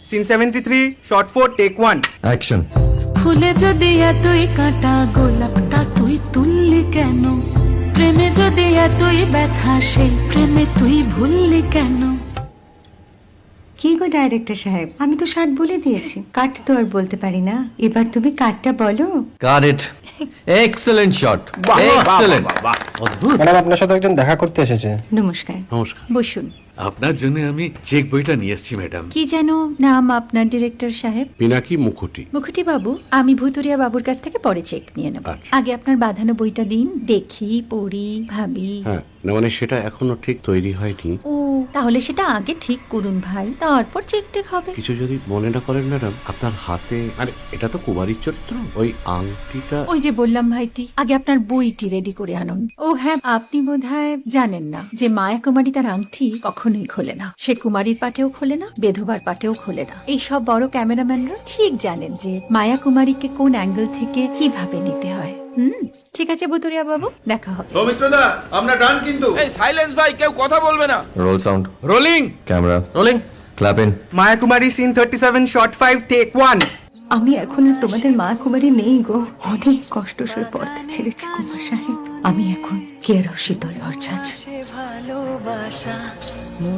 Scene 73 short 4 take 1 action. ফুলে যদি এতই কাঁটা গোলাপটা তুই তুললি কেন? প্রেমে যদি এতই ব্যথা সেই প্রেমে তুই ভুললি কেন? কি গো ডাইরেক্টর সাহেব, আমি তো 60 বলে দিয়েছি, কাট তো আর বলতে পারি না, এবার তুমি কাটটা বলো। Got it. Excellent shot, excellent. অদ্ভুত। ম্যাডাম, আপনার সাথে একজন দেখা করতে এসেছে। নমস্কার। নমস্কার। বসুন। আপনার জন্য আমি চেক বইটা নিয়ে এসেছি ম্যাডাম। কি যেন নাম আপনার ডিরেক্টর সাহেব? পিনাকি মুখোটি। মুখুটি বাবু, আমি ভুতুরিয়া বাবুর কাছ থেকে পরে চেক নিয়ে নেব। আচ্ছা। আগে আপনার বাঁধানো বইটা দিন, দেখি, পড়ি, ভাবি। হ্যাঁ, না মানে সেটা এখনো ঠিক তৈরি হয়নি। ও, তাহলে সেটা আগে ঠিক করুন ভাই, তারপর চেক টেক হবে। কিছু যদি মনে না করেন ম্যাডাম, আপনার হাতে, আরে এটা তো কুমারীর চরিত্র, ওই আংটিটা। ওই যে বললাম ভাইটি, আগে আপনার বইটি রেডি করে আনুন। ও হ্যাঁ, আপনি বোধহয় জানেন না যে মায়া কুমারী তার আংটি কখনোই খোলে না। সে কুমারীর পাটেও খোলে না, বেধবার পাটেও খোলে না। এই সব বড় ক্যামেরাম্যানরা ঠিক জানেন যে মায়া কুমারীকে কোন অ্যাঙ্গেল থেকে কিভাবে নিতে হয়। ঠিক আছে ভুতুরিয়া বাবু, দেখা হবে। সৌমিত্রদা, আমরা ডান কিন্তু। এই সাইলেন্স ভাই, কেউ কথা বলবে না। Roll sound, rolling. Camera rolling, clap in. Maya Kumari scene 37 shot 5 take 1 আমি এখন আর তোমাদের মা কুমারী নেই গো, অনেক কষ্ট সয়ে পর্দা ছেড়েছি কুমার সাহেব। আমি এখন কেরও শীতল ভরছাছ। ভালোবাসা